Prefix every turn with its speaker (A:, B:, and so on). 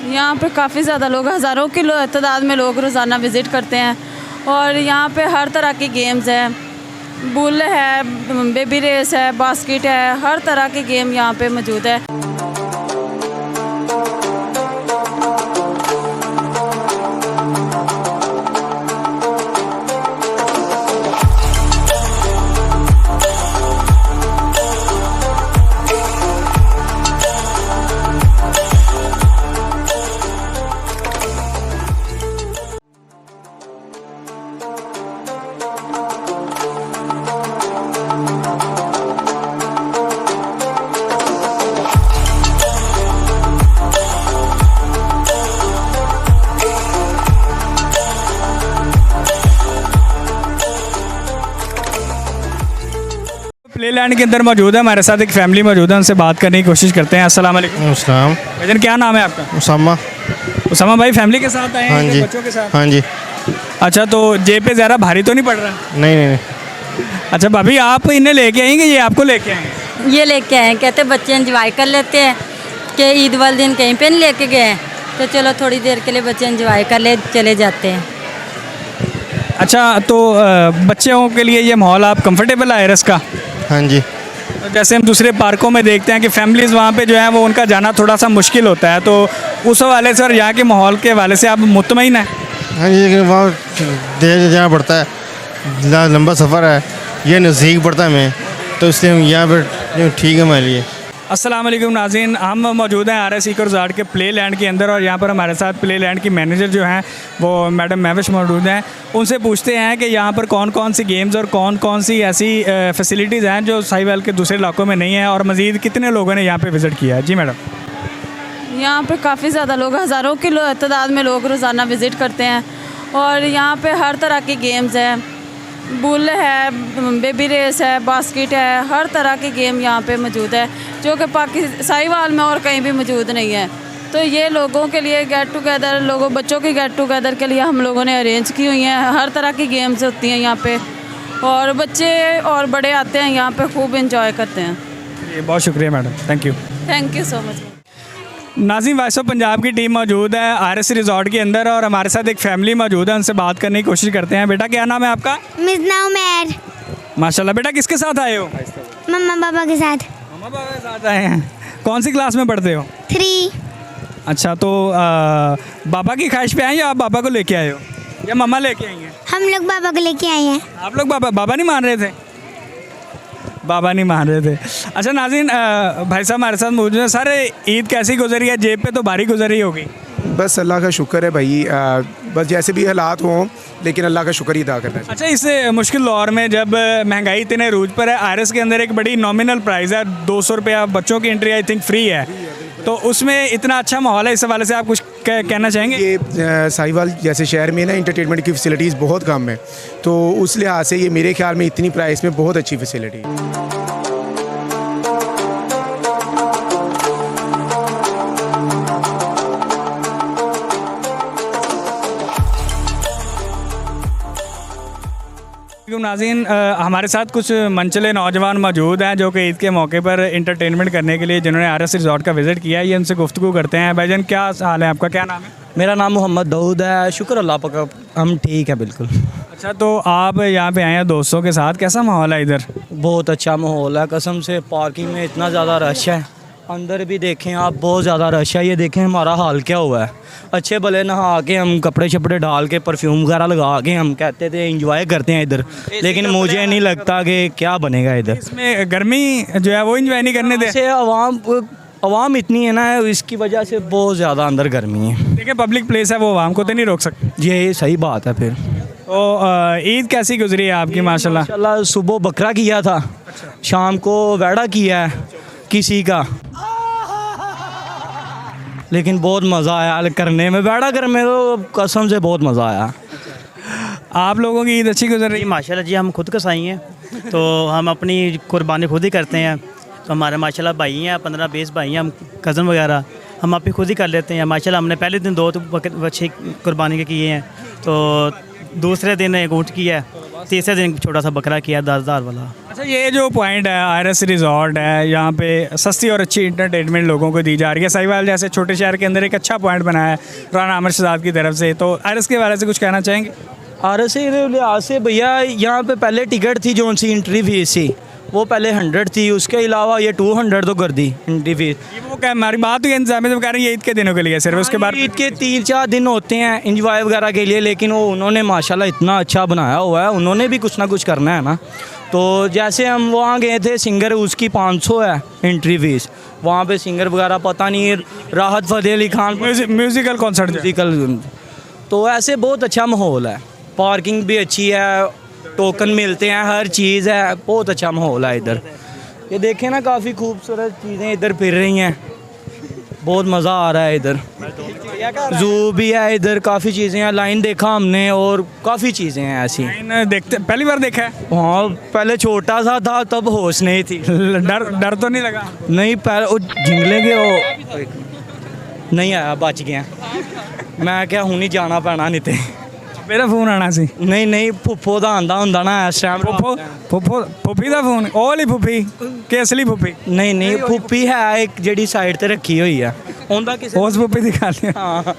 A: यहाँ पे काफ़ी ज़्यादा लोग, हज़ारों की तादाद में लोग रोज़ाना विज़िट करते हैं और यहाँ पे हर तरह की गेम्स हैं, बुल है, बेबी रेस है, बास्केट है, हर तरह की गेम यहाँ पे मौजूद है।
B: प्लेलैंड के अंदर मौजूद है, हमारे साथ एक फैमिली मौजूद है, उनसे बात करने की कोशिश करते हैं। अस्सलाम वालेकुम।
C: अस्सलाम।
B: भाईजान क्या नाम है आपका?
C: उसामा।
B: उसामा भाई फैमिली के साथ आए
C: हाँ
B: हैं
C: जी,
B: बच्चों के साथ?
C: हाँ जी।
B: अच्छा, तो जेब पे ज़रा भारी तो नहीं पड़ रहा?
C: नहीं नहीं नहीं।
B: अच्छा भाभी, आप इन्हें लेके आएंगे, ये आपको लेके आएंगे?
D: ये लेके आए, कहते बच्चे एंजॉय कर लेते हैं कि ईद वाले दिन कहीं पे नहीं लेके गए, तो चलो थोड़ी देर के लिए बच्चे एंजॉय कर ले चले जाते हैं।
B: अच्छा, तो बच्चों के लिए ये माहौल आप कंफर्टेबल है आयरस का?
C: हाँ जी।
B: जैसे हम दूसरे पार्कों में देखते हैं कि फैमिलीज़ वहाँ पे जो है वो उनका जाना थोड़ा सा मुश्किल होता है, तो उस हवाले से और यहाँ के माहौल के हवाले से आप मुतमईन हैं?
C: हाँ जी, लेकिन वहाँ देर जाना पड़ता है, लंबा सफ़र है, ये नज़दीक पड़ता है हमें, तो इसलिए हम यहाँ पर ठीक है हमारे लिए।
B: अस्सलाम वालेकुम नाज़रीन, हम मौजूद हैं RS इको रिज़ॉर्ट के प्ले लैंड के अंदर और यहाँ पर हमारे साथ प्ले लैंड की मैनेजर जो हैं वो मैडम महविश मौजूद हैं। उनसे पूछते हैं कि यहाँ पर कौन कौन सी गेम्स और कौन कौन सी ऐसी फैसिलिटीज़ हैं जो साहिवाल के दूसरे इलाकों में नहीं है, और मज़ीद कितने लोगों ने यहाँ पर विज़िट किया है। जी मैडम।
A: यहाँ पे काफ़ी ज़्यादा लोग, हज़ारों की तादाद में लोग रोज़ाना विज़िट करते हैं और यहाँ पे हर तरह की गेम्स हैं, बुल है, बेबी रेस है, बास्केट है, हर तरह की गेम यहाँ पे मौजूद है जो कि साहिवाल में और कहीं भी मौजूद नहीं है। तो ये लोगों के लिए गेट टुगेदर, बच्चों की गेट टुगेदर के लिए हम लोगों ने अरेंज की हुई हैं। हर तरह की गेम्स होती हैं यहाँ पे और बच्चे और बड़े आते हैं यहाँ पे, खूब इंजॉय करते हैं।
B: बहुत शुक्रिया madam,
A: thank you so much.
B: नाज़रीन, वॉइस ऑफ पंजाब की टीम मौजूद है RS रिज़ॉर्ट के अंदर और हमारे साथ एक फैमिली मौजूद है, उनसे बात करने की कोशिश करते हैं। बेटा क्या नाम है आपका?
E: मिज़ना उमैर।
B: माशाल्लाह। बेटा किसके साथ आए हो?
E: मम्मा पापा के साथ।
B: मम्मा पापा के साथ आए हैं। कौन सी क्लास में पढ़ते हो?
E: 3।
B: अच्छा, तो पापा की ख्वाहिश पे आए या आप पापा को लेके आए हो या मम्मा लेके आई हैं?
E: हम लोग पापा को लेके आए हैं।
B: आप लोग बाबा नहीं मान रहे थे? बाबा नहीं मान रहे थे। अच्छा नाज़रीन, भाई साहब हमारे साथ मौजूद है। सर, ईद कैसी गुजरी है? जेब पे तो भारी गुजरी होगी।
F: बस अल्लाह का शुक्र है भाई, बस जैसे भी हालात हों लेकिन अल्लाह का शुक्र ही अदा करना चाहिए।
B: अच्छा, इस मुश्किल दौर में जब महंगाई इतने अरूज पर है, RS के अंदर एक बड़ी नॉमिनल प्राइस है, 200 रुपया, बच्चों की एंट्री आई थिंक फ्री है, तो उसमें इतना अच्छा माहौल है, इस हवाले से आप कुछ कहना चाहेंगे?
F: ये साहिवाल जैसे शहर में ना इंटरटेनमेंट की फैसिलिटीज़ बहुत कम है, तो उस लिहाज से ये मेरे ख्याल में इतनी प्राइस में बहुत अच्छी फैसिलिटी है।
B: नाज़रीन, हमारे साथ कुछ मनचले नौजवान मौजूद हैं जो कि ईद के मौके पर इंटरटेनमेंट करने के लिए जिन्होंने RS रिज़ॉर्ट का विज़िट किया है। ये उनसे गुफ्तगू करते हैं। भाईजान क्या हाल है आपका, क्या नाम है?
G: मेरा नाम मोहम्मद दाऊद है। शुक्र अल्लाह का, हम ठीक है बिल्कुल।
B: अच्छा, तो आप यहाँ पे आए हैं दोस्तों के साथ, कैसा माहौल है इधर?
G: बहुत अच्छा माहौल है कसम से। पार्किंग में इतना ज़्यादा रश है, अंदर भी देखें आप, बहुत ज़्यादा रश है। ये देखें हमारा हाल क्या हुआ है। अच्छे भले नहा के हम कपड़े शपड़े डाल के परफ्यूम वगैरह लगा के हम कहते थे एंजॉय करते हैं इधर, लेकिन मुझे नहीं लगता कि क्या बनेगा इधर।
B: इसमें गर्मी जो है वो एंजॉय नहीं करने दे।
G: अवाम इतनी है ना, इसकी वजह से बहुत ज़्यादा अंदर गर्मी है।
B: देखिए पब्लिक प्लेस है, वो आवाम को तो नहीं रोक सकते।
G: ये सही बात है। फिर
B: तो ईद कैसी गुजरी है आपकी?
G: माशाल्लाह सुबह बकरा किया था, शाम को वैड़ा किया है किसी का, लेकिन बहुत मज़ा आया करने में। वैड़ा करने में तो कसम से बहुत मज़ा आया।
B: आप लोगों की ईद अच्छी गुजर रही है?
H: माशाल्लाह जी, हम खुद कसाई हैं, तो हम अपनी कुर्बानी खुद ही करते हैं। तो हमारे माशाल्लाह भाई हैं, 15-20 भाई हैं, हम कज़न वगैरह हम आप ही खुद ही कर लेते हैं। माशाल्लाह हमने पहले दिन 2 बच्चे कुर्बानी के किए हैं, तो दूसरे दिन एक ऊँट किया है, तीसरे दिन छोटा सा बकरा किया 10,000 वाला।
B: अच्छा, ये जो पॉइंट है आरएस रिजॉर्ट है, यहाँ पे सस्ती और अच्छी इंटरटेनमेंट लोगों को दी जा रही है। साहिवाल जैसे छोटे शहर के अंदर एक अच्छा पॉइंट बनाया है राना अमर शहजाद की तरफ से, तो आरएस के बारे से कुछ कहना चाहेंगे?
G: आरएस के लिहाज से भैया यहाँ पे पहले टिकट थी जो सी एंट्री फीस थी वो पहले 100 थी, उसके अलावा ये 200 तो कर दी एंट्री फीस।
B: ये वो क्या हमारी बात हुई इंतजाम में, तो कह रहे हैं ये ईद के दिनों के लिए सिर्फ, उसके बाद
G: ईद के 3-4 दिन होते हैं इंजॉय वगैरह के लिए, लेकिन वो उन्होंने माशाल्लाह इतना अच्छा बनाया हुआ है, उन्होंने भी कुछ ना कुछ करना है ना। तो जैसे हम वहाँ गए थे, सिंगर उसकी 500 है एंट्री फीस, वहाँ पे सिंगर वगैरह पता नहीं, राहत Fateh Ali Khan
B: musical concert
G: musical, तो ऐसे बहुत अच्छा माहौल है, पार्किंग भी अच्छी है, टोकन मिलते हैं, हर चीज़ है, बहुत अच्छा माहौल है इधर। ये देखें ना, काफ़ी खूबसूरत चीज़ें इधर फिर रही हैं, बहुत मज़ा आ रहा है इधर। जू भी है इधर, काफ़ी चीज़ें हैं, लाइन देखा हमने और काफ़ी चीज़ें हैं ऐसी।
B: देखते पहली बार देखा है?
G: हाँ, पहले छोटा सा था तब होश नहीं थी।
B: डर तो नहीं लगा?
G: नहीं, पहले वो झिंगले के वो नहीं आया, बच गया मैं क्या हूँ, नहीं जाना पैना नहीं थे,
B: मेरा फोन आना सी।
G: नहीं फुफ्फो ਦਾ ਆਂਦਾ ਹੁੰਦਾ ਨਾ ਇਸ ਟਾਈਮ।
B: ਫੁੱਫੀ ਦਾ ਫੋਨ? ਉਹ ਵਾਲੀ ਫੁੱਫੀ ਕਿ ਅਸਲੀ ਫੁੱਫੀ?
G: ਨਹੀਂ ਫੁੱਫੀ ਹੈ ਇੱਕ ਜਿਹੜੀ ਸਾਈਡ ਤੇ ਰੱਖੀ ਹੋਈ ਆ, ਉਹਦਾ ਕਿਸੇ
B: ਉਸ ਫੁੱਫੀ ਦੀ ਗੱਲ ਹੈ।
G: ਹਾਂ